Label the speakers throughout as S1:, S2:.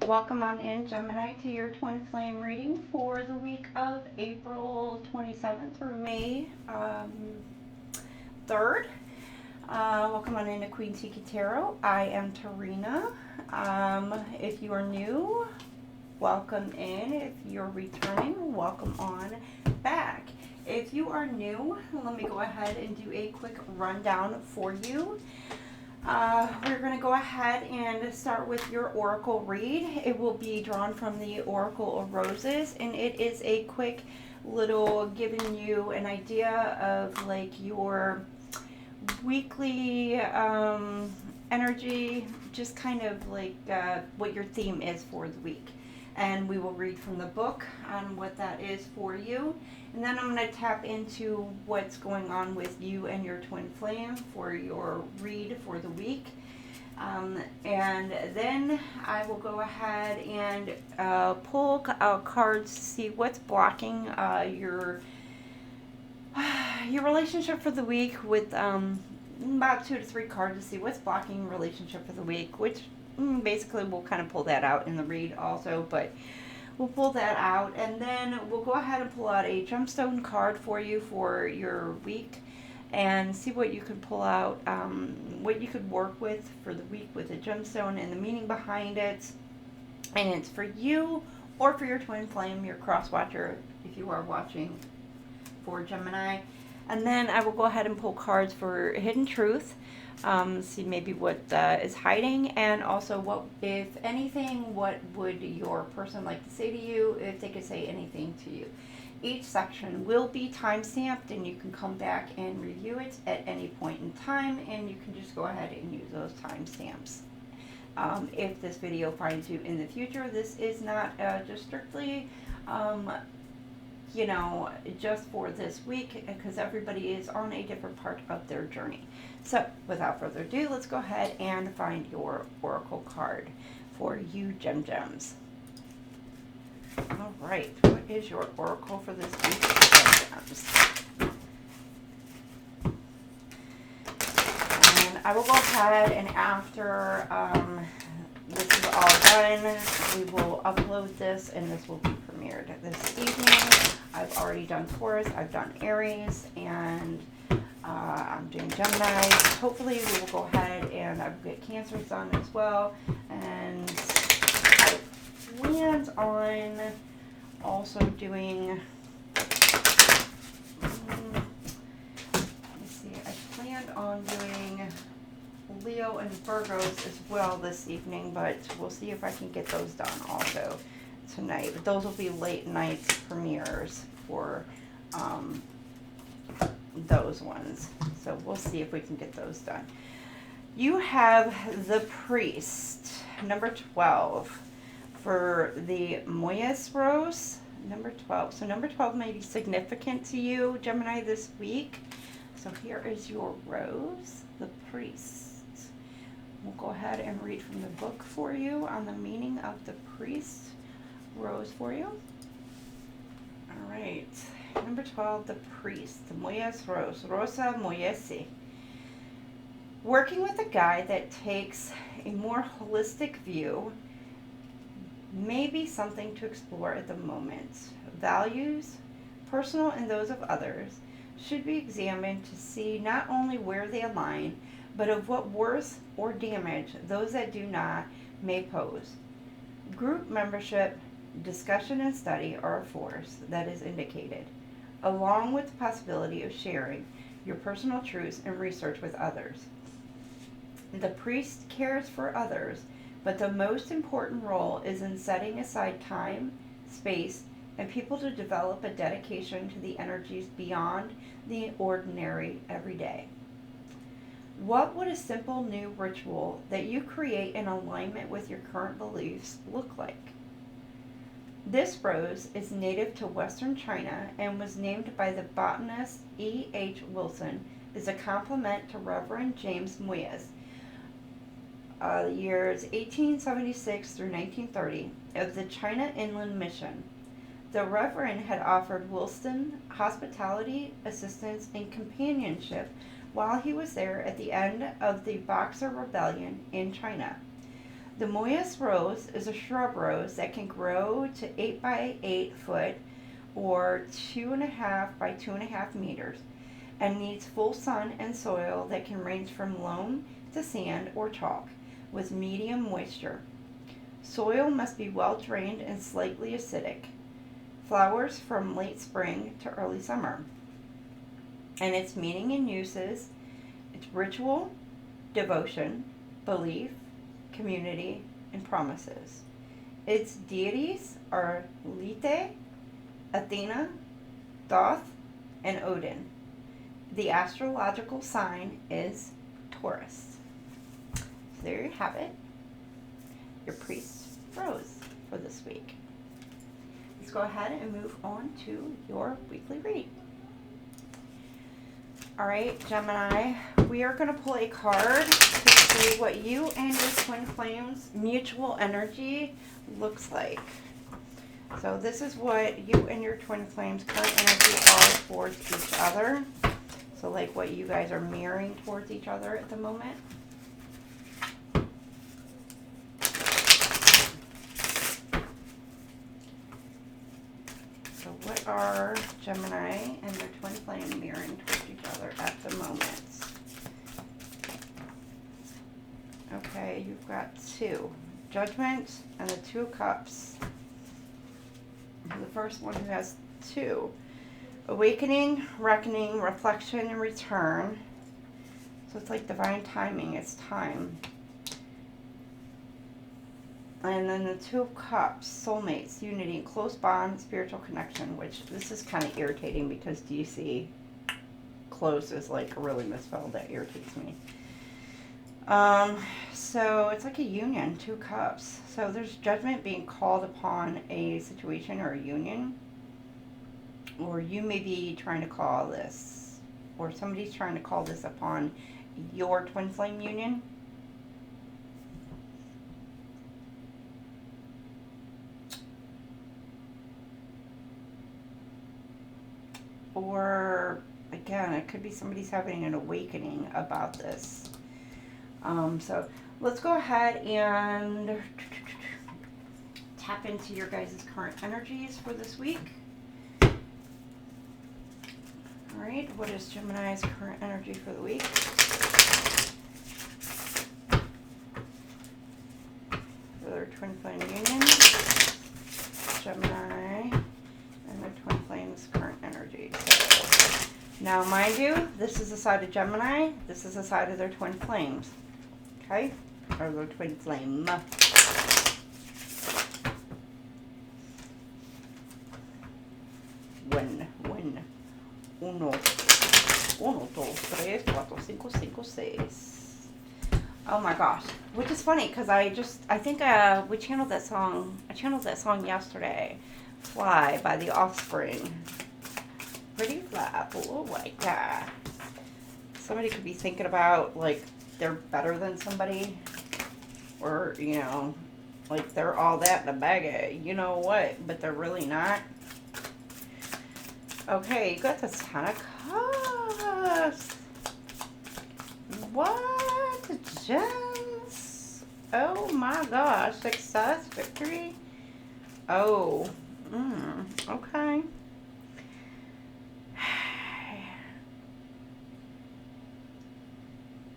S1: Welcome on in, Gemini, to your twin flame reading for the week of April 27th through May 3rd. Welcome on into QueenTiki Tarot. I am Tarina. If you are new, welcome in. If you're returning, welcome on back. If you are new, let me go ahead and do a quick rundown for you. We're going to go ahead and start with your oracle read. It will be drawn from the Oracle of Roses, and it is a quick little giving you an idea of like your weekly energy, just kind of like what your theme is for the week. And we will read from the book on what that is for you. And then I'm going to tap into what's going on with you and your twin flame for your read for the week. And then I will go ahead and pull out cards to see what's blocking your relationship for the week with about 2 to 3 cards to see what's blocking your relationship for the week, which basically we'll kind of pull that out in the read also, but we'll pull that out, and then we'll go ahead and pull out a Gemstone card for you for your week and see what you can pull out, what you could work with for the week with a Gemstone and the meaning behind it. And it's for you or for your twin flame, your cross watcher, if you are watching for Gemini. And then I will go ahead and pull cards for Hidden Truth. See maybe what is hiding, and also what, if anything, what would your person like to say to you if they could say anything to you. Each section will be time-stamped, and you can come back and review it at any point in time, and you can just go ahead and use those timestamps. If this video finds you in the future, this is not just strictly just for this week, because everybody is on a different part of their journey. So without further ado, let's go ahead and find your oracle card for you Gems. All right, what is your oracle for this week Gems? And I will go ahead, and after this is all done, we will upload this, and this will be premiered this evening. I've already done Taurus, I've done Aries, and I'm doing Gemini. Hopefully we will go ahead and I will get Cancer done as well. And I planned on also doing, I planned on doing Leo and Virgos as well this evening, but we'll see if I can get those done also tonight. But those will be late night premieres for those ones. So we'll see if we can get those done. You have the Priest, number 12, for the Moyes Rose, number 12. So number 12 may be significant to you, Gemini, this week. So here is your rose, the Priest. We'll go ahead and read from the book for you on the meaning of the Priest rose for you. All right. Number 12, the Priest, the Moyes Rose, Rosa Moyesi. Working with a guy that takes a more holistic view may be something to explore at the moment. Values, personal and those of others, should be examined to see not only where they align, but of what worth or damage those that do not may pose. Group membership, discussion and study are a force that is indicated, along with the possibility of sharing your personal truths and research with others. The Priest cares for others, but the most important role is in setting aside time, space, and people to develop a dedication to the energies beyond the ordinary everyday. What would a simple new ritual that you create in alignment with your current beliefs look like? This rose is native to Western China and was named by the botanist E.H. Wilson as a compliment to Reverend James Moyes, years 1876 through 1930, of the China Inland Mission. The Reverend had offered Wilson hospitality, assistance, and companionship while he was there at the end of the Boxer Rebellion in China. The Moyas rose is a shrub rose that can grow to 8 by 8 foot or 2.5 by 2.5 meters and needs full sun and soil that can range from loam to sand or chalk with medium moisture. Soil must be well drained and slightly acidic. Flowers from late spring to early summer. And its meaning and uses, it's ritual, devotion, belief, community, and promises. Its deities are Lite, Athena, Thoth, and Odin. The astrological sign is Taurus. So there you have it. Your priest rose for this week. Let's go ahead and move on to your weekly read. All right, Gemini, we are going to pull a card to see what you and your twin flames mutual energy looks like. So this is what you and your twin flames current energy are towards each other. So like what you guys are mirroring towards each other at the moment. So what are Gemini and their twin flame mirroring towards each other at the moment? Okay, you've got 2. Judgment and the 2 of Cups. The first one who has 2. Awakening, reckoning, reflection, and return. So it's like divine timing. It's time. And then the 2 of Cups, soulmates, unity, close bond, spiritual connection, which this is kind of irritating because do you see close is like really misspelled. That irritates me. So it's like a union, 2 cups. So there's judgment being called upon a situation or a union. Or you may be trying to call this, or somebody's trying to call this upon your twin flame union. Or, again, it could be somebody's having an awakening about this. So let's go ahead and tap into your guys' current energies for this week. All right, what is Gemini's current energy for the week? For their twin flame union, Gemini, and their twin flame's current energy. So, now, mind you, this is the side of Gemini. This is the side of their twin flames. Okay? Or their twin flame. When. 1, 2, 3, 4, 5, 5, 6. Oh my gosh. Which is funny because I think we channeled that song. I channeled that song yesterday. Fly by The Offspring. Pretty fly. Oh my god. Somebody could be thinking about like they're better than somebody, or you know, like they're all that in a bag of you know what, but they're really not. Okay, you got the 10 of Cups. What? Gems? Oh my gosh. Success, victory. Oh. Okay.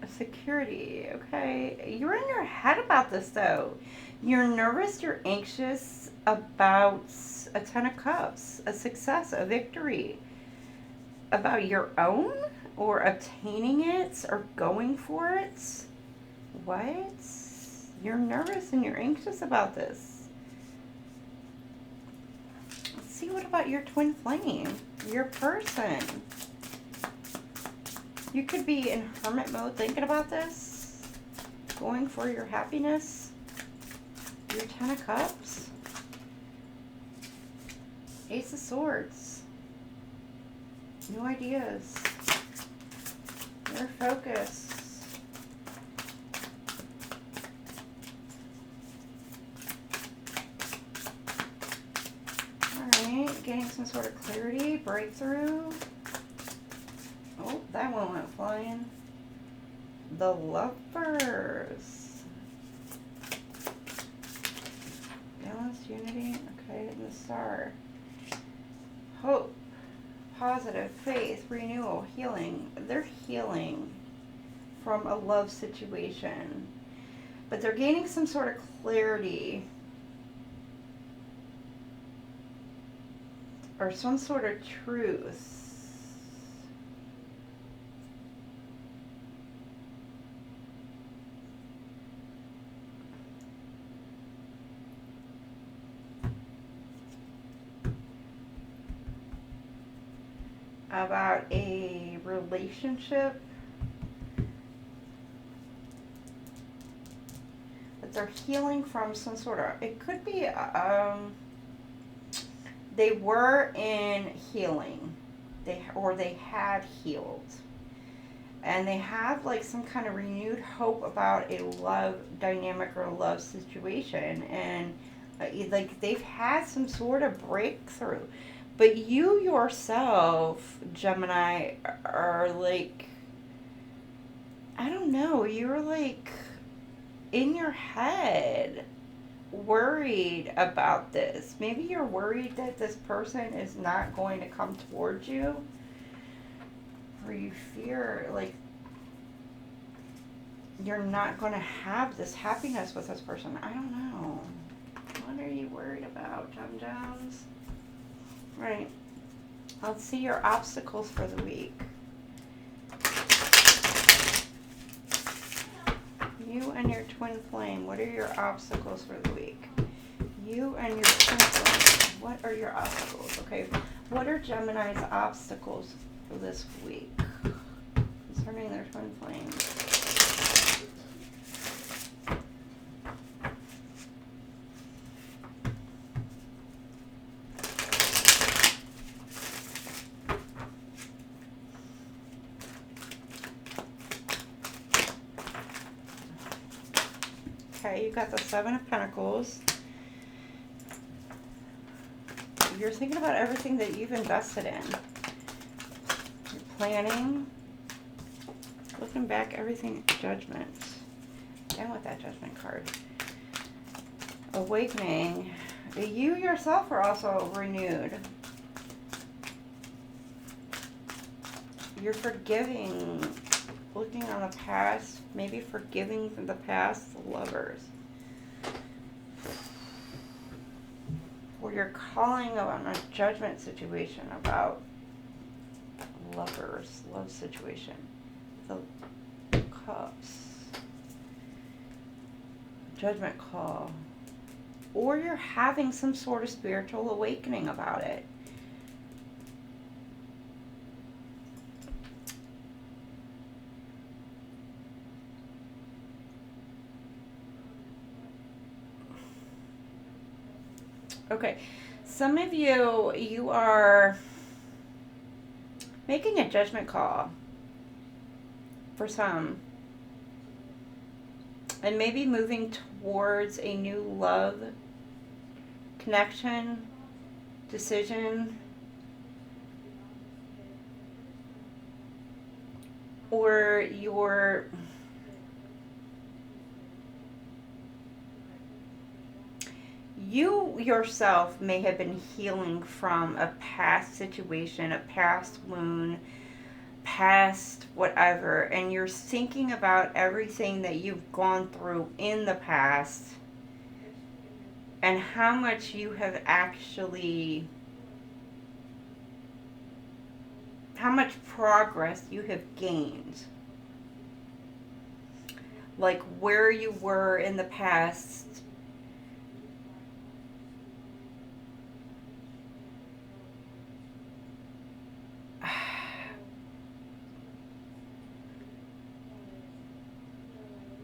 S1: Security. Okay. You're in your head about this though. You're nervous, you're anxious about a 10 of Cups, a success, a victory. About your own or obtaining it or going for it. What? You're nervous and you're anxious about this. Let's see, what about your twin flame? Your person. You could be in hermit mode thinking about this. Going for your happiness. Your 10 of Cups. Ace of Swords. New ideas. Your focus. Alright, getting some sort of clarity, breakthrough. Oh, that one went flying. The Lovers. balance, unity, okay, and the star. Hope, positive, faith, renewal, healing. They're healing from a love situation, but they're gaining some sort of clarity or some sort of truth. About a relationship that they're healing from some sort of, it could be, they were in healing, they had healed, and they have like some kind of renewed hope about a love dynamic or a love situation, and like they've had some sort of breakthrough. But you yourself, Gemini, are like, I don't know, you're like in your head worried about this. Maybe you're worried that this person is not going to come towards you, or you fear like you're not going to have this happiness with this person. I don't know. What are you worried about, Jum Jums? Right. Let's see your obstacles for the week. You and your twin flame, what are your obstacles for the week? You and your twin flame, what are your obstacles? Okay, what are Gemini's obstacles for this week concerning their twin flame? Okay, you got the Seven of Pentacles. You're thinking about everything that you've invested in. You're planning. Looking back, everything, Judgment. Down with that Judgment card. Awakening. You yourself are also renewed. You're forgiving. Looking on the past, maybe forgiving from the past lovers. Or you're calling on a judgment situation about lovers, love situation. The Cups. Judgment call. Or you're having some sort of spiritual awakening about it. Okay, some of you are making a judgment call for some, and maybe moving towards a new love, connection, decision, or you yourself may have been healing from a past situation, a past wound, past whatever, and you're thinking about everything that you've gone through in the past and how much you have actually, how much progress you have gained. Like where you were in the past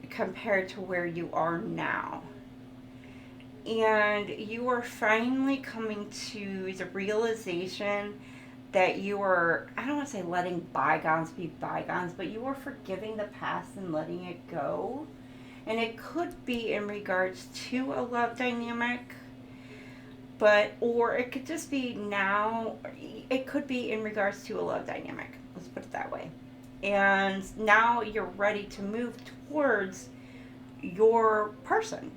S1: compared to where you are now. And you are finally coming to the realization that you are, I don't want to say letting bygones be bygones, but you are forgiving the past and letting it go. And it could be in regards to a love dynamic, or it could just be now, it could be in regards to a love dynamic. Let's put it that way. And now you're ready to move towards your person.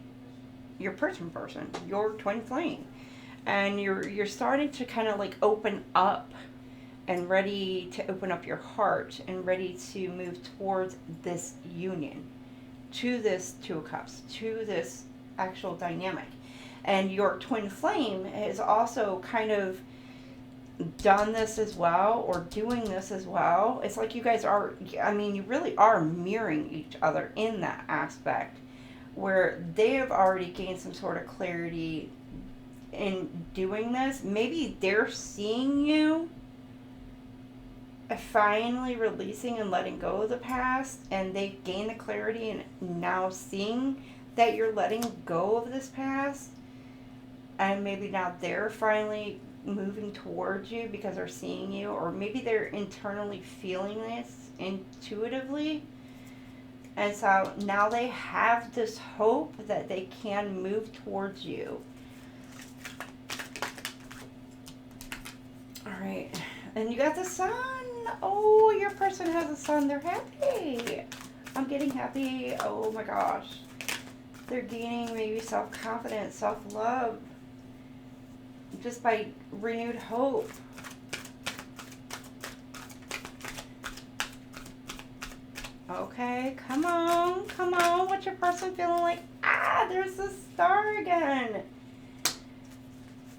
S1: your person, your twin flame. And you're starting to kind of like open up and ready to open up your heart and ready to move towards this union, to this Two of Cups, to this actual dynamic. And your twin flame has also kind of done this as well, or doing this as well. It's like you guys are, I mean, you really are mirroring each other in that aspect, where they have already gained some sort of clarity in doing this. Maybe they're seeing you finally releasing and letting go of the past, and they've gained the clarity and now seeing that you're letting go of this past, and maybe now they're finally moving towards you because they're seeing you, or maybe they're internally feeling this intuitively, and so now they have this hope that they can move towards you. All right, and you got the sun. Oh, your person has a sun. They're happy. I'm getting happy. Oh my gosh, they're gaining maybe self-confidence, self-love, just by renewed hope. Okay, come on, come on. What's your person feeling like? Ah, there's the star again.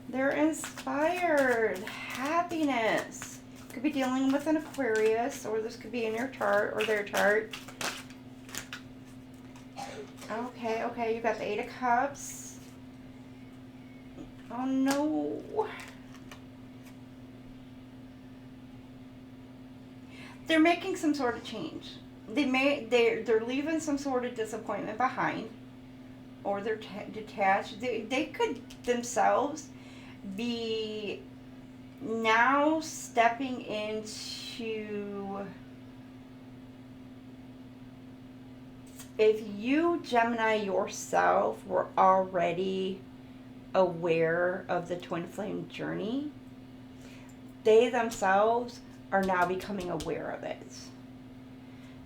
S1: They're inspired. Happiness. Could be dealing with an Aquarius, or this could be in your chart or their chart. Okay, okay, you got the Eight of Cups. Oh no. They're making some sort of change. They're leaving some sort of disappointment behind, or they're detached. They could themselves be now stepping into, if you, Gemini, yourself were already aware of the twin flame journey, they themselves are now becoming aware of it.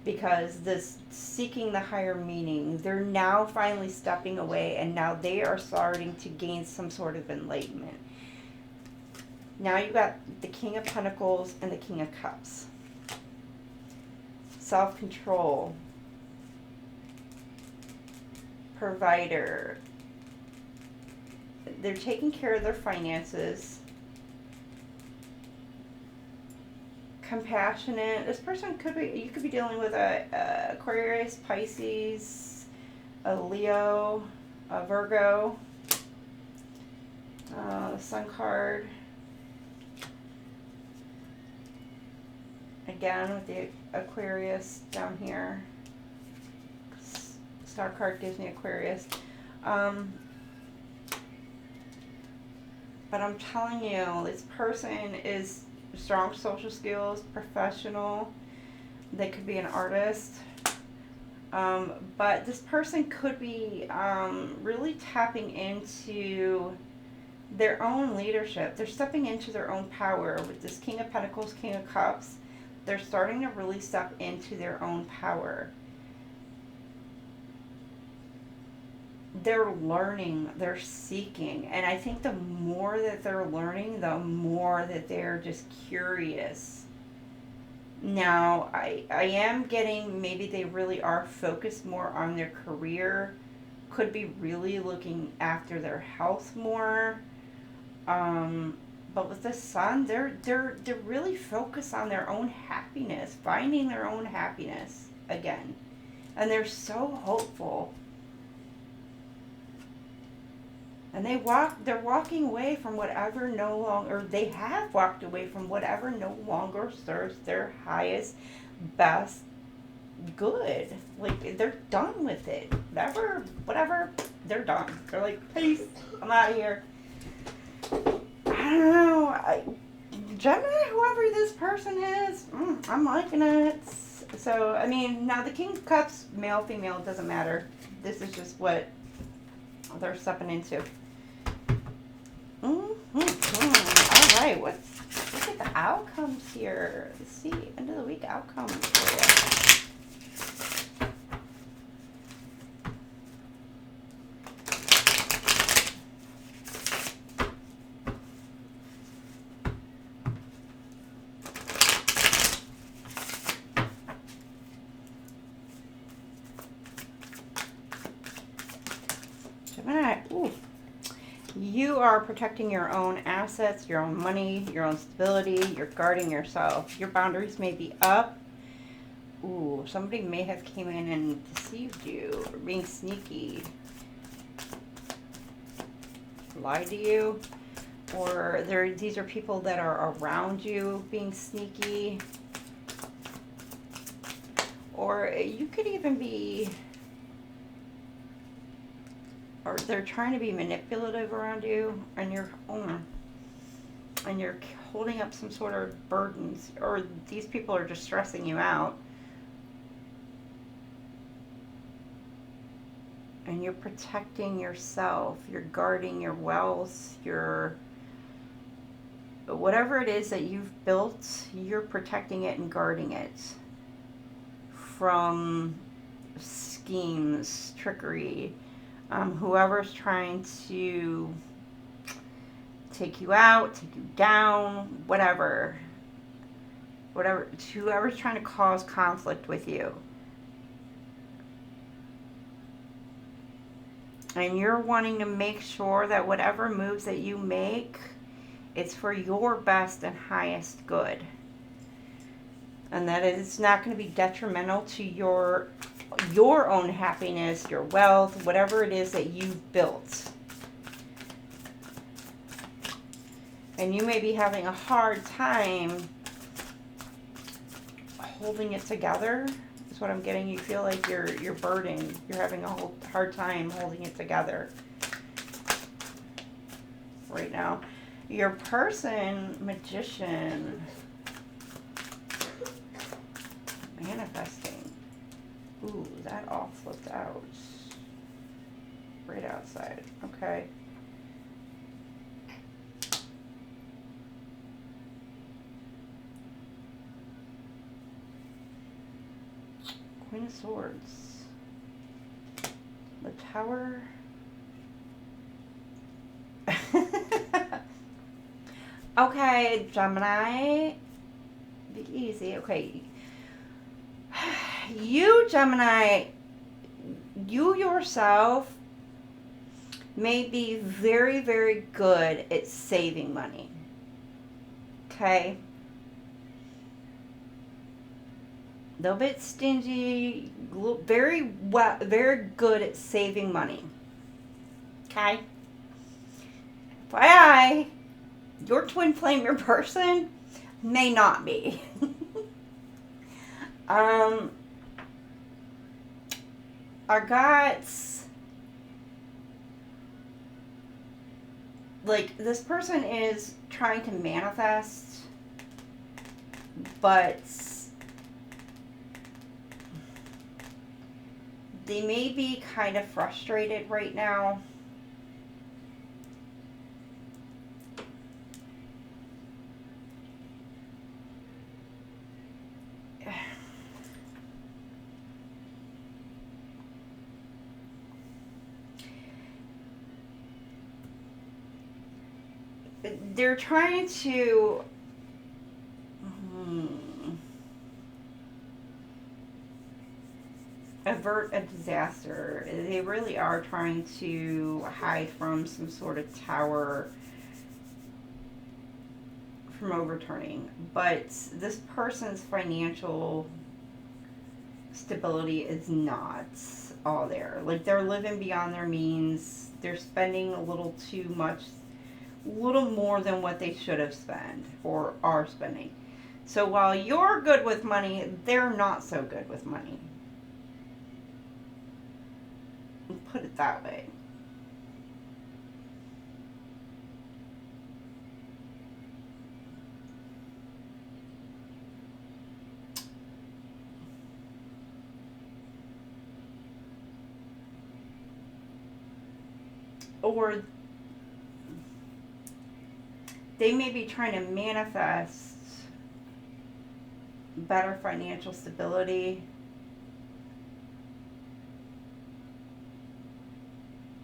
S1: Because this seeking the higher meaning, they're now finally stepping away, and now they are starting to gain some sort of enlightenment. Now you got the King of Pentacles and the King of Cups. Self-control. Provider. They're taking care of their finances. Compassionate. This person could be, you could be dealing with a Aquarius, Pisces, a Leo, a Virgo, Sun card. Again with the Aquarius down here. Star card gives me Aquarius. But I'm telling you, this person is strong social skills, professional. They could be an artist. But this person could be really tapping into their own leadership. They're stepping into their own power with this King of Pentacles, King of Cups. They're starting to really step into their own power. They're learning, they're seeking, and I think the more that they're learning, the more that they're just curious. Now, I am getting, maybe they really are focused more on their career, could be really looking after their health more. But with the Sun, they're really focused on their own happiness, finding their own happiness again. And they're so hopeful. And they're walking away from whatever no longer, they have walked away from whatever no longer serves their highest, best good. Like, they're done with it. Whatever, they're done. They're like, peace, I'm out of here. I don't know. Gemini, whoever this person is, I'm liking it. So, I mean, now the King of Cups, male, female, doesn't matter. This is just what they're stepping into. All right, look at the outcomes here. Let's see, end of the week outcomes for you are protecting your own assets, your own money, your own stability. You're guarding yourself. Your boundaries may be up. Ooh, somebody may have came in and deceived you, or being sneaky, lied to you, or these are people that are around you being sneaky, or you could even be, or they're trying to be manipulative around you, and you're holding up some sort of burdens, or these people are just stressing you out. And you're protecting yourself, you're guarding your wealth, whatever it is that you've built, you're protecting it and guarding it from schemes, trickery, whoever's trying to take you out, take you down, whatever, whoever's trying to cause conflict with you. And you're wanting to make sure that whatever moves that you make, it's for your best and highest good. And that it's not going to be detrimental to your own happiness, your wealth, whatever it is that you've built. And you may be having a hard time holding it together. That's what I'm getting. You feel like you're burdened. You're having a hard time holding it together right now. Your person, magician, manifesting. Ooh, that all flipped out. Right outside. Okay. Queen of Swords. The Tower. Okay, Gemini. Be easy. Okay. You, Gemini, you yourself may be very, very good at saving money. Okay? A little bit stingy, very good at saving money. Okay? FYI, your twin flame, your person, may not be. I got, like, this person is trying to manifest, but they may be kind of frustrated right now. They're trying to avert a disaster. They really are trying to hide from some sort of tower from overturning. But this person's financial stability is not all there. Like, they're living beyond their means. They're spending a little too much, a little more than what they should have spent or are spending. So while you're good with money, they're not so good with money. Put it that way. Or they may be trying to manifest better financial stability.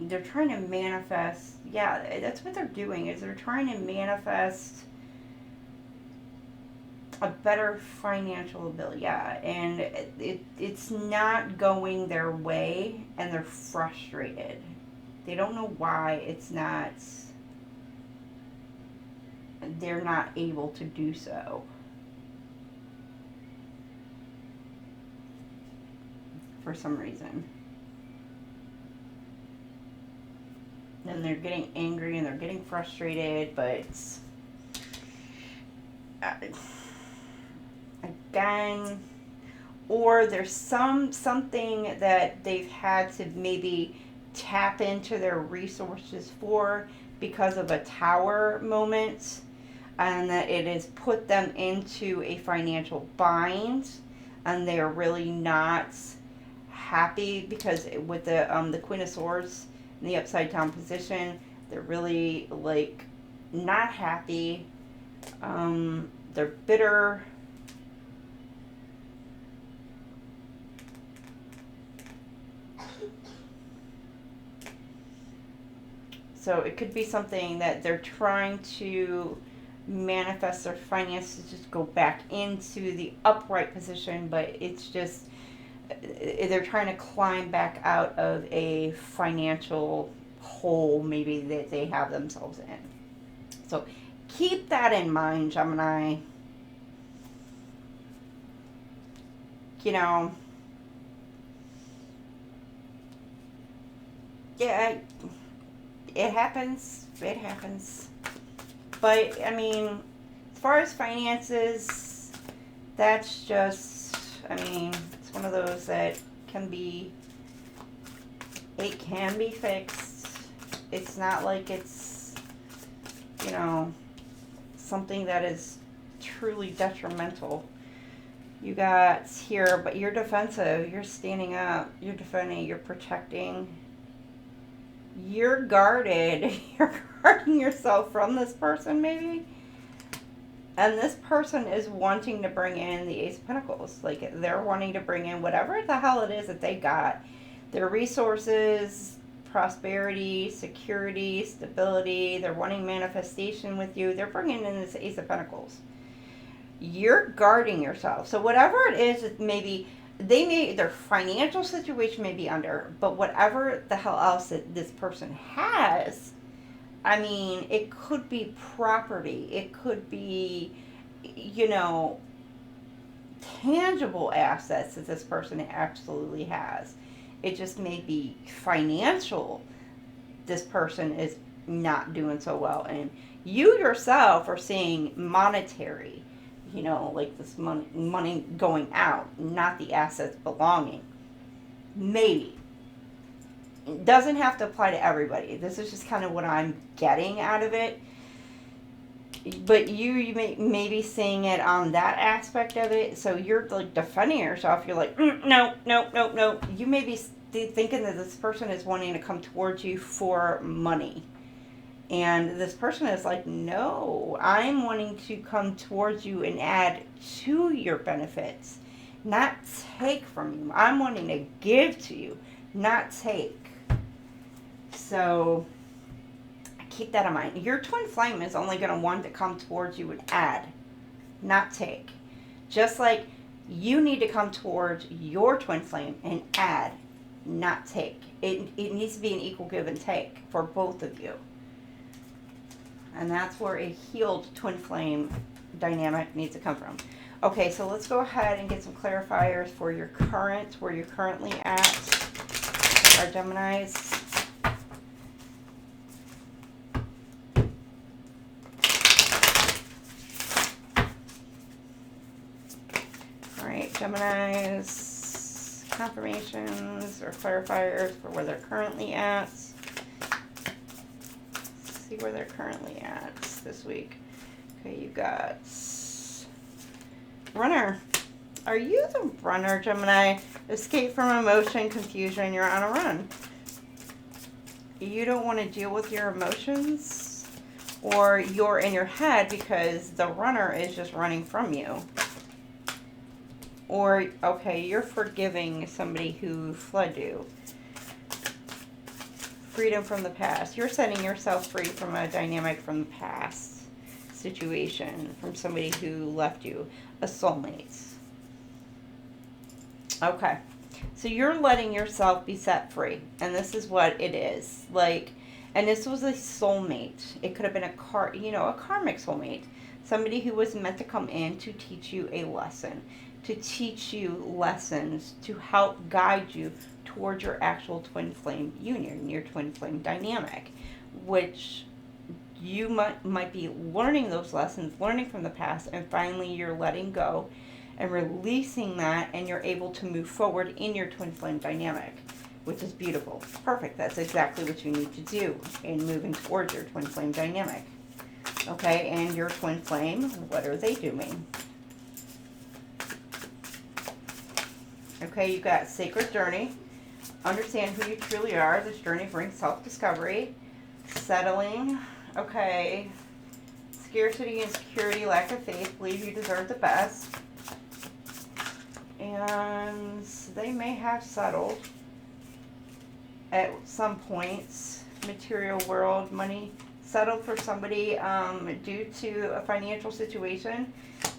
S1: They're trying to manifest, yeah, that's what they're doing, is they're trying to manifest a better financial ability, yeah, and it's not going their way, and they're frustrated. They don't know why it's not they're not able to do so. For some reason. And they're getting angry and they're getting frustrated, but again, or there's something that they've had to maybe tap into their resources for because of a tower moment, and that it has put them into a financial bind, and they're really not happy because with the Queen of Swords in the upside down position, they're really like not happy. They're bitter. So it could be something that they're trying to manifest their finances, just go back into the upright position, but it's just they're trying to climb back out of a financial hole maybe that they have themselves in. So keep that in mind, Gemini. You know, yeah, it happens. It happens. But, I mean, as far as finances, that's just, I mean, it's one of those that it can be fixed. It's not like it's, you know, something that is truly detrimental. You got here, but you're defensive. You're standing up. You're defending. You're protecting. You're guarded. You're guarding yourself from this person, maybe. And this person is wanting to bring in the Ace of Pentacles. Like, they're wanting to bring in whatever the hell it is that they got. Their resources, prosperity, security, stability. They're wanting manifestation with you. They're bringing in this Ace of Pentacles. You're guarding yourself. So whatever it is, maybe their financial situation may be under, but whatever the hell else that this person has, I mean, it could be property. It could be, you know, tangible assets that this person absolutely has. It just may be financial. This person is not doing so well. And you yourself are seeing monetary, you know, like this money going out, not the assets belonging. Maybe. It doesn't have to apply to everybody. This is just kind of what I'm getting out of it. But you may be seeing it on that aspect of it. So you're like defending yourself. You're like, no. You may be thinking that this person is wanting to come towards you for money. And this person is like, no, I'm wanting to come towards you and add to your benefits, not take from you. I'm wanting to give to you, not take. So keep that in mind. Your twin flame is only going to want to come towards you and add, not take. Just like you need to come towards your twin flame and add, not take. It needs to be an equal give and take for both of you. And that's where a healed twin flame dynamic needs to come from. Okay, so let's go ahead and get some clarifiers for your current, where you're currently at, our Geminis. All right, Geminis, confirmations or clarifiers for where they're currently at. See where they're currently at this week. Okay, you got runner. Are you the runner, Gemini? Escape from emotion, confusion. You're on a run. You don't want to deal with your emotions, or you're in your head because the runner is just running from you. Or, okay, you're forgiving somebody who fled you. Freedom from the past. You're setting yourself free from a dynamic from the past situation, from somebody who left you, a soulmate. Okay, so you're letting yourself be set free, and this is what it is. Like, And this was a soulmate. It could have been a karmic soulmate. Somebody who was meant to come in to teach you a lesson, to teach you lessons, to help guide you towards your actual twin flame union, your twin flame dynamic, which you might be learning those lessons, learning from the past, and finally you're letting go and releasing that, and you're able to move forward in your twin flame dynamic, which is beautiful. Perfect. That's exactly what you need to do in moving towards your twin flame dynamic. Okay, and your twin flame, what are they doing? Okay, you've got sacred journey. Understand who you truly are. This journey brings self-discovery. Settling. Okay. Scarcity, insecurity, lack of faith. Believe you deserve the best. And they may have settled at some points. Material world, money. Settled for somebody due to a financial situation,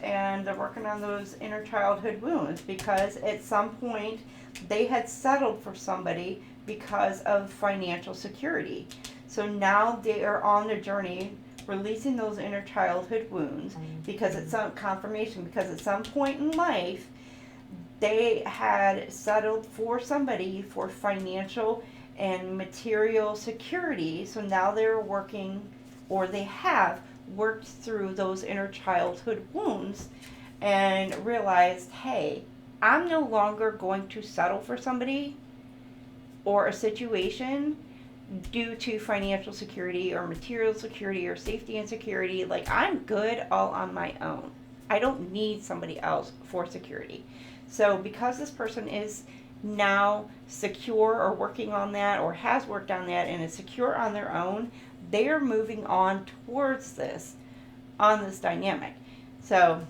S1: and they're working on those inner childhood wounds, because at some point they had settled for somebody because of financial security. So now they are on their journey releasing those inner childhood wounds, because at some confirmation, because at some point in life they had settled for somebody for financial and material security. So now they're working, or they have worked through those inner childhood wounds and realized, hey, I'm no longer going to settle for somebody or a situation due to financial security or material security or safety and security. Like, I'm good all on my own. I don't need somebody else for security. So because this person is now secure, or working on that, or has worked on that and is secure on their own, they are moving on towards this, on this dynamic. So,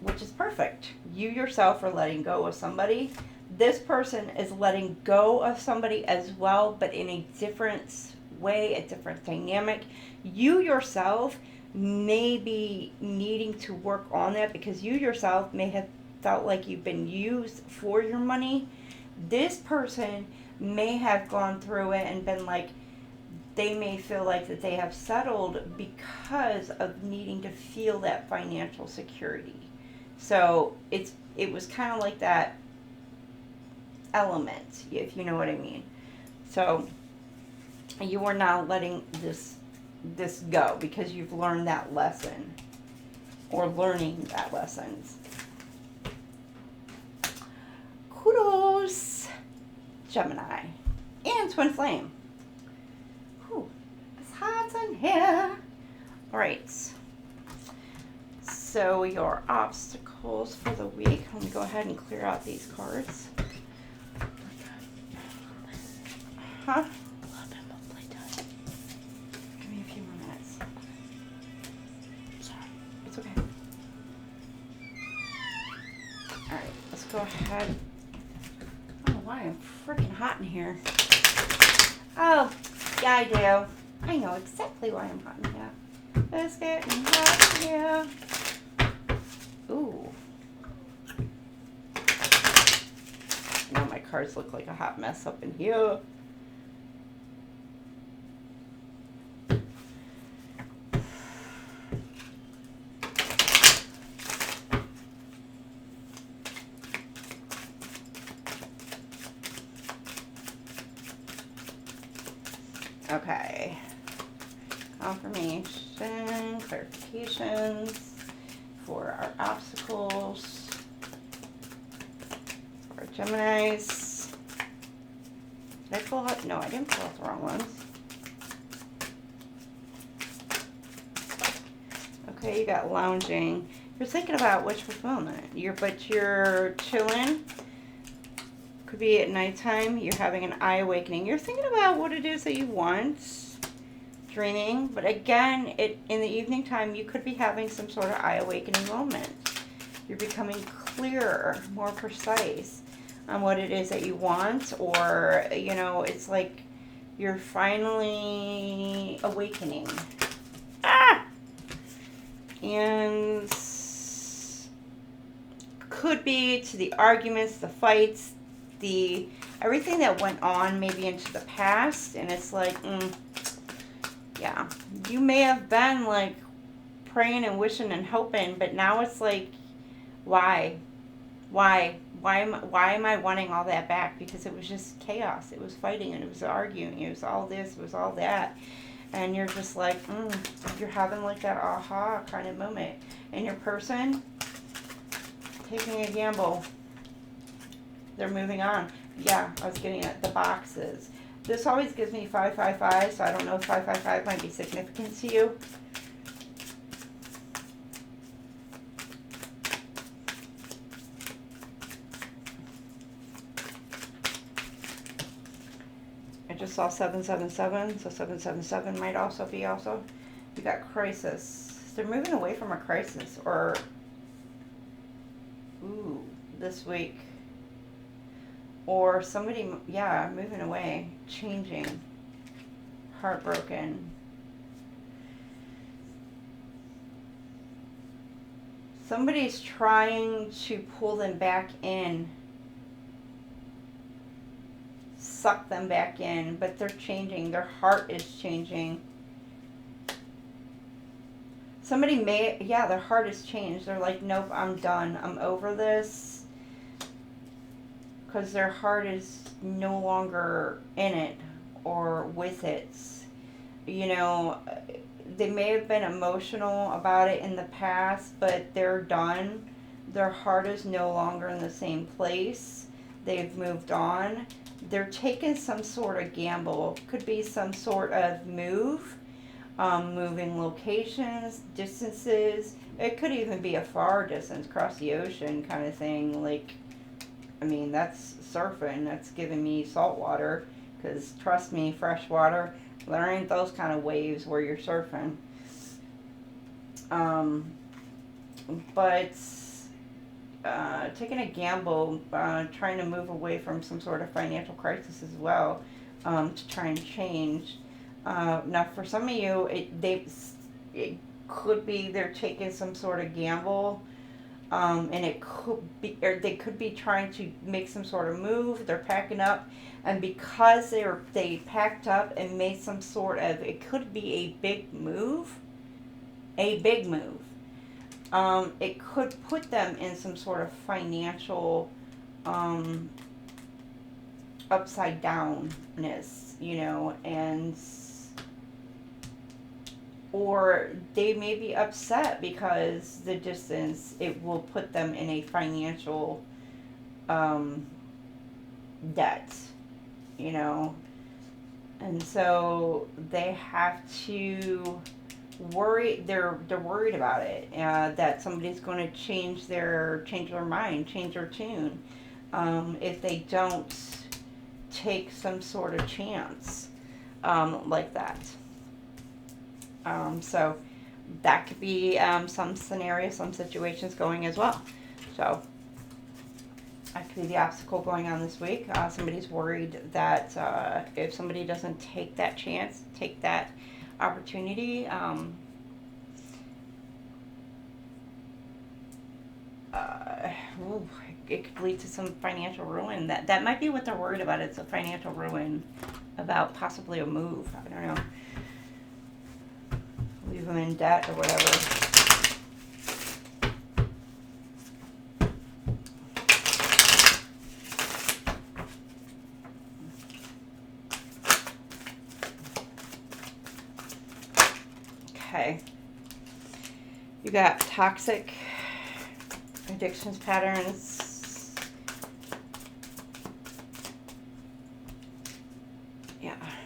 S1: which is perfect. You yourself are letting go of somebody. This person is letting go of somebody as well, but in a different way, a different dynamic. You yourself may be needing to work on that, because you yourself may have felt like you've been used for your money. This person may have gone through it and been like, they may feel like that they have settled because of needing to feel that financial security. So it was kind of like that element, if you know what I mean. So you are now letting this go, because you've learned that lesson, or learning that lessons. Kudos, Gemini, and Twin Flame. Whew, it's hot in here. All right. So your obstacles for the week. Let me go ahead and clear out these cards. Huh? Give me a few more minutes. Sorry. It's okay. All right. Let's go ahead. I don't know why I'm freaking hot in here. Oh, yeah, I do. I know exactly why I'm hot in here. It's getting hot in here. Ooh. Now my cards look like a hot mess up in here. Okay. Confirmation, clarifications for our obstacles, for our Geminis. Did I pull out? No, I didn't pull out the wrong ones. Okay, you got lounging. You're thinking about which fulfillment. But you're chilling. Could be at nighttime. You're having an eye awakening. You're thinking about what it is that you want. Dreaming. But again, in the evening time, you could be having some sort of eye awakening moment. You're becoming clearer, more precise on what it is that you want. Or, you know, it's like you're finally awakening. Ah! And could be to the arguments, the fights, everything that went on maybe into the past, and it's like, Yeah. You may have been like praying and wishing and hoping, but now it's like, why? Why am I wanting all that back? Because it was just chaos. It was fighting and it was arguing. It was all this, it was all that. And you're just like, you're having like that aha kind of moment. And your person, taking a gamble. They're moving on. Yeah, I was getting at the boxes. This always gives me 555, so I don't know if 555 might be significant to you. I just saw 777, so 777 might also be also. You got crisis. They're moving away from a crisis, or, ooh, this week. Or somebody, yeah, moving away, changing, heartbroken. Somebody's trying to pull them back in, suck them back in, but they're changing. Their heart is changing. Somebody may, yeah, their heart has changed. They're like, nope, I'm done. I'm over this. Because their heart is no longer in it or with it. You know, they may have been emotional about it in the past, but they're done. Their heart is no longer in the same place. They've moved on. They're taking some sort of gamble. Could be some sort of move, moving locations, distances. It could even be a far distance, across the ocean kind of thing. Like, I mean, that's surfing. That's giving me salt water. Because trust me, fresh water, there ain't those kind of waves where you're surfing. But taking a gamble, trying to move away from some sort of financial crisis as well, to try and change. Now, for some of you, it could be they're taking some sort of gamble. And it could be, or they could be trying to make some sort of move. They're packing up, and because they packed up and made some sort of, it could be a big move. It could put them in some sort of financial upside downness, you know, and or they may be upset because the distance, it will put them in a financial debt, you know. And so they have to worry, they're worried about it, that somebody's going to change their mind, change their tune, if they don't take some sort of chance like that. So that could be some scenarios, some situations going as well. So that could be the obstacle going on this week. Somebody's worried that if somebody doesn't take that chance, take that opportunity, it could lead to some financial ruin. That might be what they're worried about. It's a financial ruin about possibly a move. I don't know. Leave them in debt or whatever. Okay. You got toxic addictions patterns.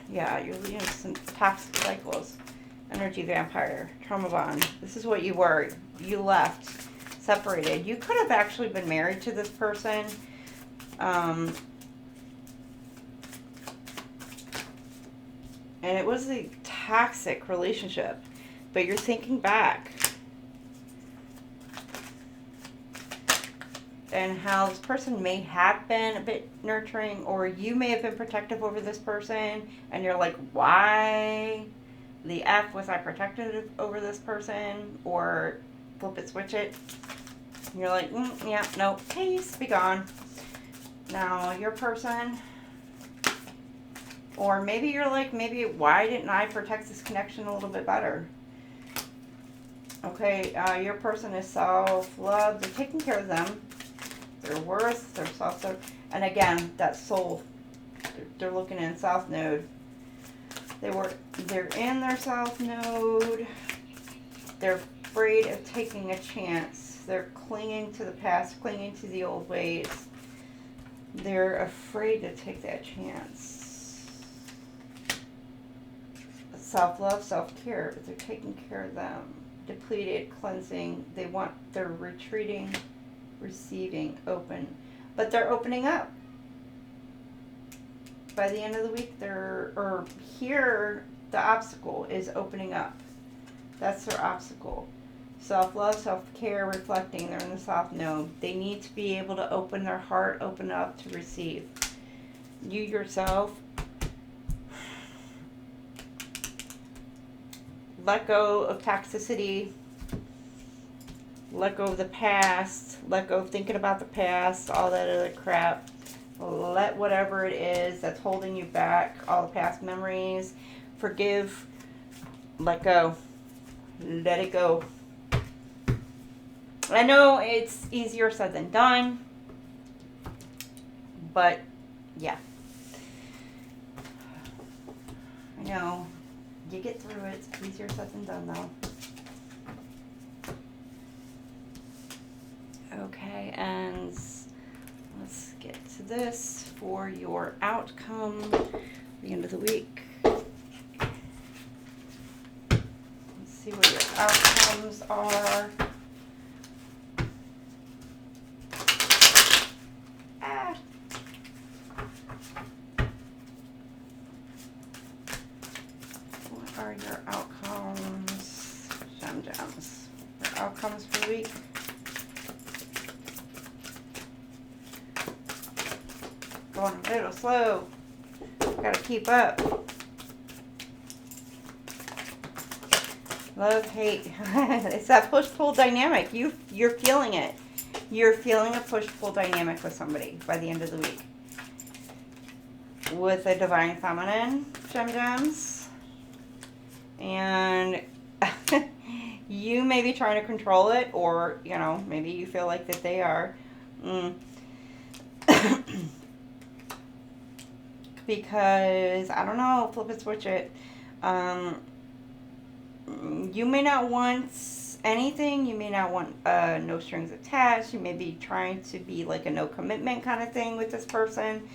S1: Yeah, you're leading some toxic cycles. Energy vampire, trauma bond. This is what you were. You left, separated. You could have actually been married to this person. And it was a toxic relationship. But you're thinking back. And how this person may have been a bit nurturing, or you may have been protective over this person. And you're like, why the F was I protective over this person? Or flip it, switch it. And you're like, yeah, no, peace, be gone. Now, your person, Or maybe you're like, maybe why didn't I protect this connection a little bit better? Okay, your person is self-love. They're taking care of them. Their worth, their self-love. And again, that soul, they're looking in South Node. They're in their South Node. They're afraid of taking a chance. They're clinging to the past, clinging to the old ways. They're afraid to take that chance. Self-love, self-care, but they're taking care of them. Depleted, cleansing. They're retreating, receiving, open. But they're opening up. By the end of the week, here, the obstacle is opening up. That's their obstacle. Self-love, self-care, reflecting. They're in the South Node. They need to be able to open their heart, open up to receive. You yourself, let go of toxicity. Let go of the past. Let go of thinking about the past, all that other crap. Let whatever it is that's holding you back, all the past memories, forgive, let go. Let it go. I know it's easier said than done, but yeah. I know. You get through it. It's easier said than done, though. Okay, and let's get to this for your outcome at the end of the week. Let's see what your outcomes are. What are your outcomes? Gems. Your outcomes for the week. Going a little slow. Gotta keep up. Love, hate. It's that push-pull dynamic. You're feeling it. You're feeling a push-pull dynamic with somebody by the end of the week. With a divine feminine, gems. And you may be trying to control it, or, maybe you feel like that they are. Because, I don't know, flip it, switch it. You may not want anything. You may not want no strings attached. You may be trying to be like a no commitment kind of thing with this person.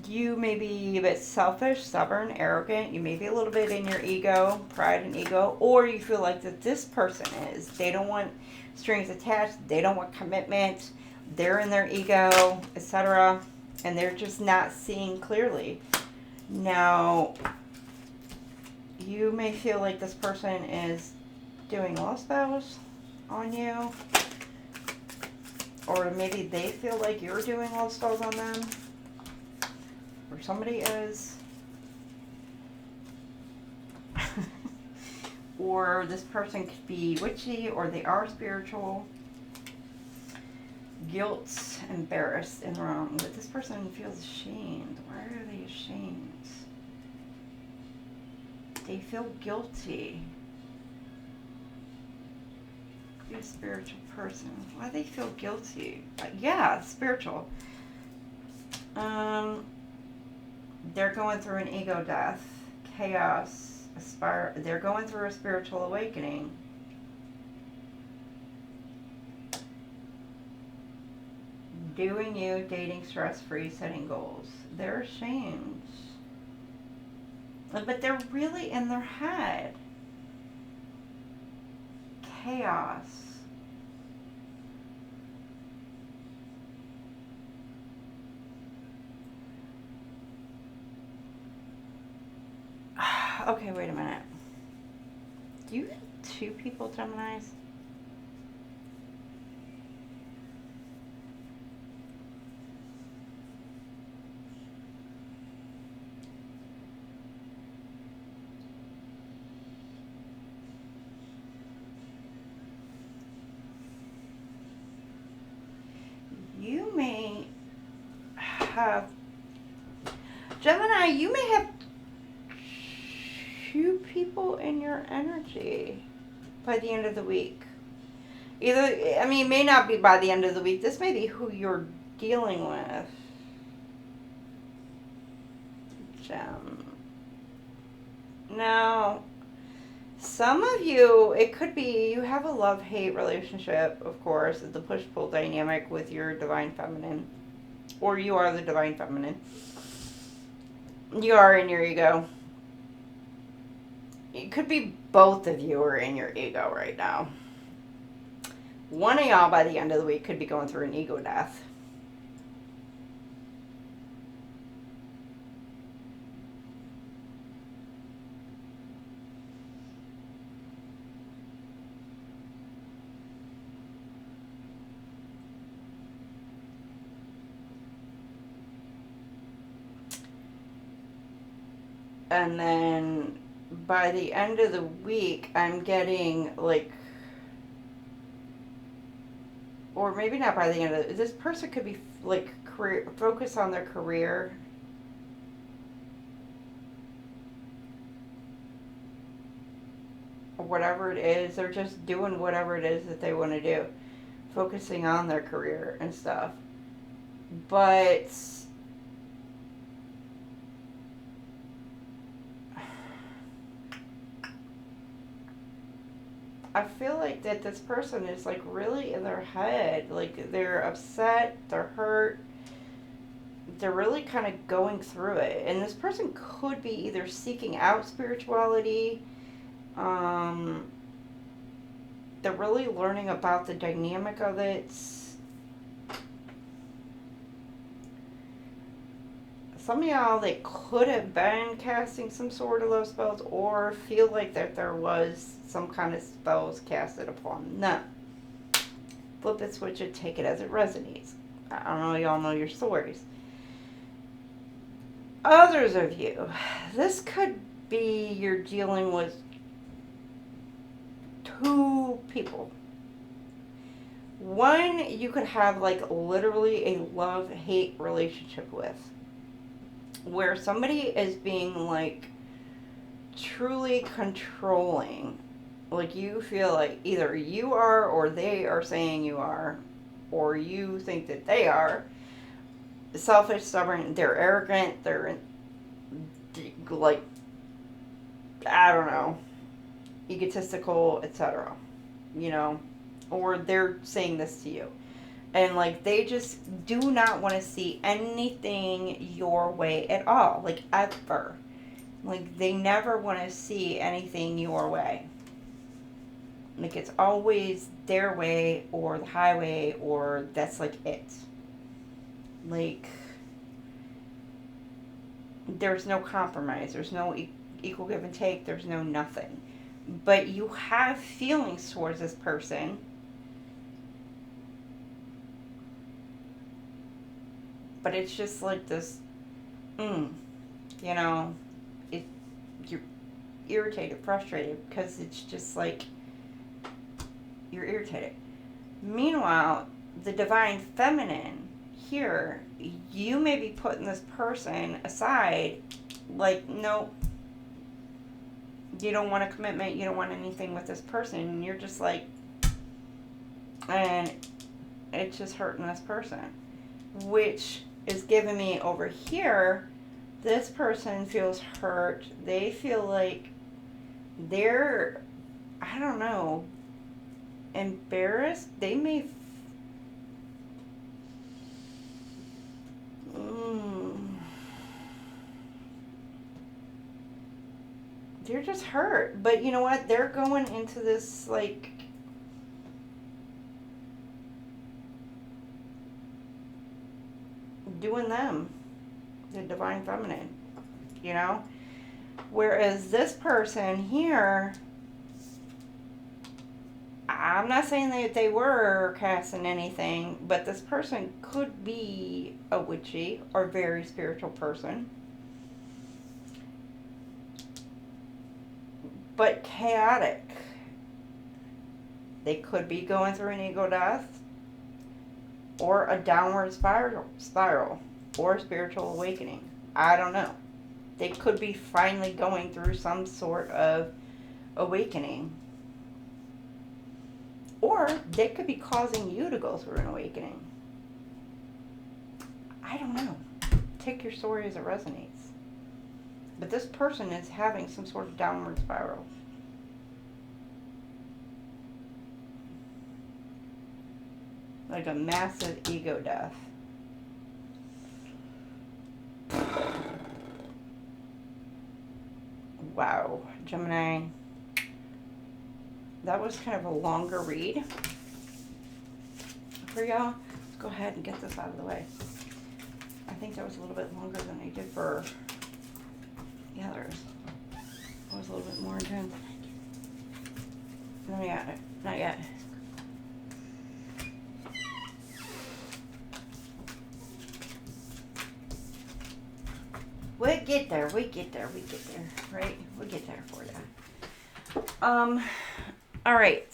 S1: You may be a bit selfish, stubborn, arrogant. You may be a little bit in your ego, pride and ego. Or you feel like that this person is. They don't want strings attached. They don't want commitment. They're in their ego, etc. And they're just not seeing clearly. Now, you may feel like this person is doing love spells on you. Or maybe they feel like you're doing love spells on them. Or somebody is. Or this person could be witchy, or they are spiritual. Guilt, embarrassed, and wrong. But this person feels ashamed. Why are they ashamed? They feel guilty. Be a spiritual person. Why do they feel guilty? Yeah, spiritual. They're going through an ego death, chaos, they're going through a spiritual awakening. Doing you, dating stress-free, setting goals. They're ashamed. But they're really in their head. Chaos. Okay, wait a minute. Do you have two people, Geminis? You may have, Gemini, you may have 2 people in your energy by the end of the week. Either, I mean, it may not be by the end of the week. This may be who you're dealing with. Gem. Now, some of you, it could be you have a love-hate relationship, of course, the push-pull dynamic with your divine feminine. Or you are the divine feminine. You are in your ego. It could be both of you are in your ego right now. One of y'all by the end of the week could be going through an ego death. And then by the end of the week, I'm getting like, or maybe not by the end of this person could be like career, focus on their career. Or whatever it is, they're just doing whatever it is that they want to do. Focusing on their career and stuff. But I feel like that this person is like really in their head. Like they're upset, they're hurt, they're really kind of going through it. And this person could be either seeking out spirituality, they're really learning about the dynamic of it. Some of y'all, they could have been casting some sort of love spells or feel like that there was some kind of spells casted upon them. Flip it, switch it, take it as it resonates. I don't know, y'all know your stories. Others of you, this could be you're dealing with 2 people. One you could have like literally a love-hate relationship with, where somebody is being like truly controlling. Like you feel like either you are or they are saying you are, or you think that they are. Selfish, stubborn, they're arrogant, they're like, I don't know, egotistical, etc. You know, or they're saying this to you. And, like, they just do not want to see anything your way at all. Like, ever. Like, they never want to see anything your way. Like, it's always their way or the highway or that's, like, it. Like, there's no compromise. There's no equal give and take. There's no nothing. But you have feelings towards this person. But it's just like this, you know, you're irritated, frustrated, because it's just like, you're irritated. Meanwhile, the divine feminine here, you may be putting this person aside, like, no, you don't want a commitment, you don't want anything with this person, and you're just like, and it's just hurting this person, which is giving me over here, this person feels hurt. They feel like they're, I don't know, embarrassed. They may, they're just hurt. But you know what? They're going into this, like, doing them, the divine feminine, you know? Whereas this person here, I'm not saying that they were casting anything, but this person could be a witchy or very spiritual person. But chaotic. They could be going through an ego death, or a downward spiral, or spiritual awakening. I don't know. They could be finally going through some sort of awakening. Or they could be causing you to go through an awakening. I don't know. Take your story as it resonates. But this person is having some sort of downward spiral. Like a massive ego death. Wow, Gemini. That was kind of a longer read for y'all. Let's go ahead and get this out of the way. I think that was a little bit longer than I did for the others. It was a little bit more intense. Not yet. Not yet. We get there. We get there. We get there. Right? We get there for you. All right.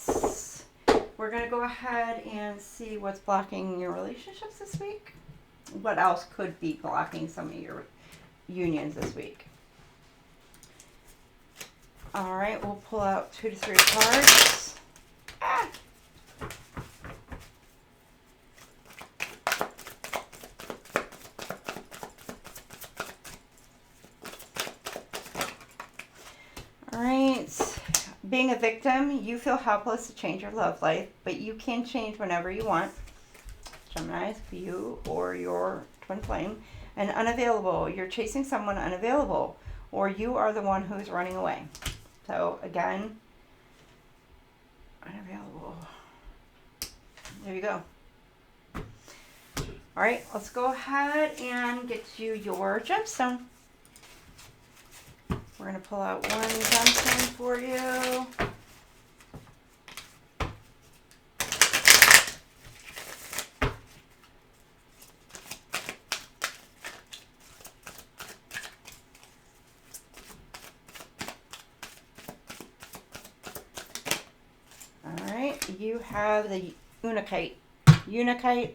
S1: We're going to go ahead and see what's blocking your relationships this week. What else could be blocking some of your unions this week? All right. We'll pull out 2 to 3 cards. Ah! All right. Being a victim, you feel helpless to change your love life, but you can change whenever you want. Gemini, for you or your twin flame. And unavailable, you're chasing someone unavailable, or you are the one who's running away. So again, unavailable. There you go. All right, let's go ahead and get you your gemstone. We're going to pull out one gemstone for you. All right, you have the Unikite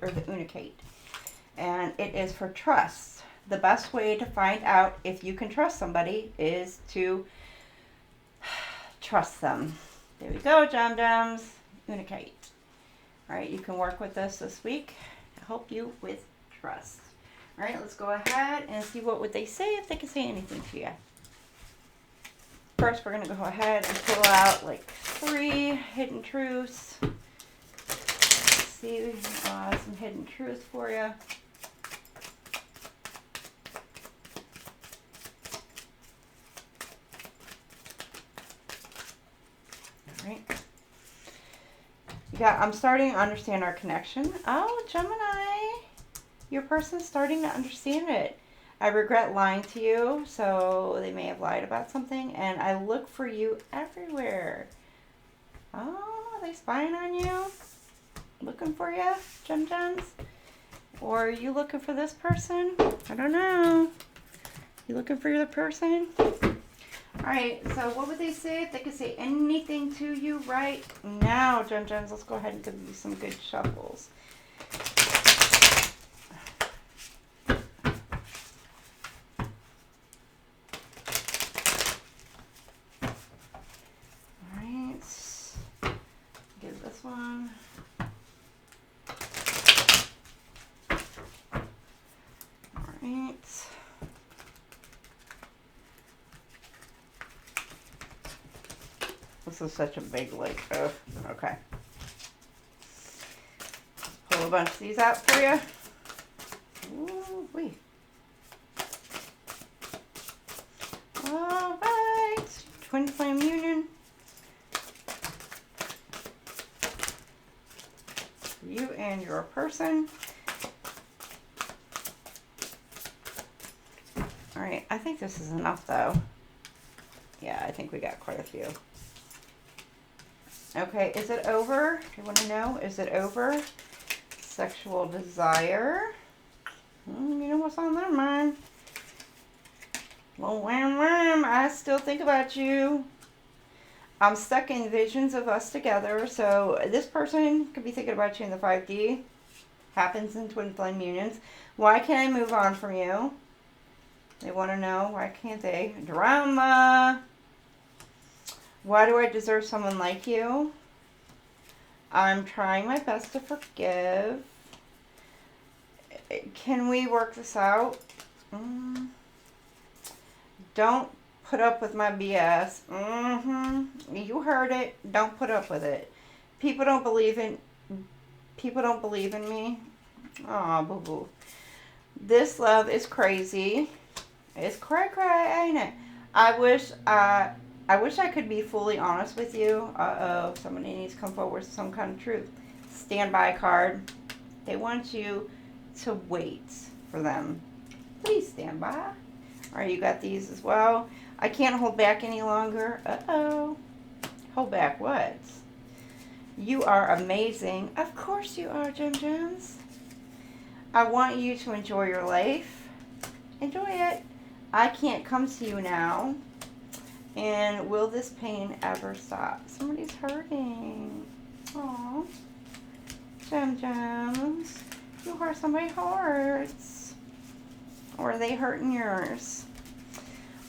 S1: or the Unikite, and it is for trust. The best way to find out if you can trust somebody is to trust them. There we go, Gem Gems. Unikite. All right, you can work with this week to help you with trust. All right, let's go ahead and see what would they say, if they can say anything to you. First, we're going to go ahead and pull out like 3 hidden truths. See some hidden truths for you. Right. Yeah, I'm starting to understand our connection. Oh, Gemini, your person's starting to understand it. I regret lying to you, so they may have lied about something, and I look for you everywhere. Oh, are they spying on you? Looking for you, Gem Gems? Or are you looking for this person? I don't know. You looking for your person? Alright, so what would they say if they could say anything to you right now, Gem Gems? Let's go ahead and give you some good shuffles. Alright, give this one. Alright. This is such a big, like, oh, okay. Pull a bunch of these out for you. Ooh, wee. All right. Twin flame union. You and your person. All right, I think this is enough, though. Yeah, I think we got quite a few. Okay, is it over? You want to know? Is it over? Sexual desire. You know what's on their mind. Well, wham, I still think about you. I'm stuck in visions of us together. So this person could be thinking about you in the 5D. Happens in twin flame unions. Why can't I move on from you? They want to know. Why can't they? Drama. Why do I deserve someone like you? I'm trying my best to forgive. Can we work this out? Don't put up with my BS. You heard it. Don't put up with it. People don't believe in me. Aw, boo boo. This love is crazy. It's cray, ain't it? I wish I could be fully honest with you. Uh-oh, somebody needs to come forward with some kind of truth. Standby card. They want you to wait for them. Please stand by. All right, you got these as well. I can't hold back any longer. Uh-oh. Hold back what? You are amazing. Of course you are, Gems. I want you to enjoy your life. Enjoy it. I can't come to you now. And will this pain ever stop? Somebody's hurting. Aw. Gems. You hurt somebody's hearts. Or are they hurting yours?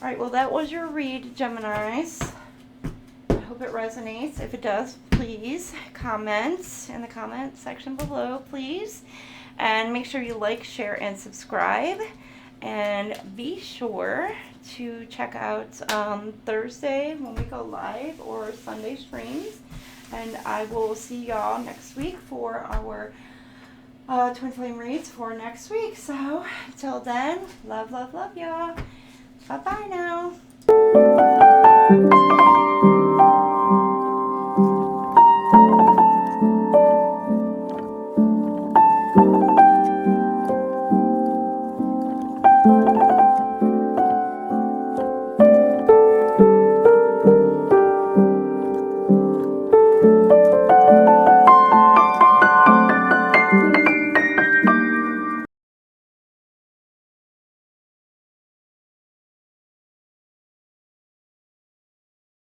S1: All right, well, that was your read, Geminis. I hope it resonates. If it does, please comment in the comment section below, please. And make sure you like, share, and subscribe. And be sure to check out Thursday when we go live or Sunday streams. And I will see y'all next week for our Twin Flame reads for next week. So until then, love, love, love y'all. Bye-bye now.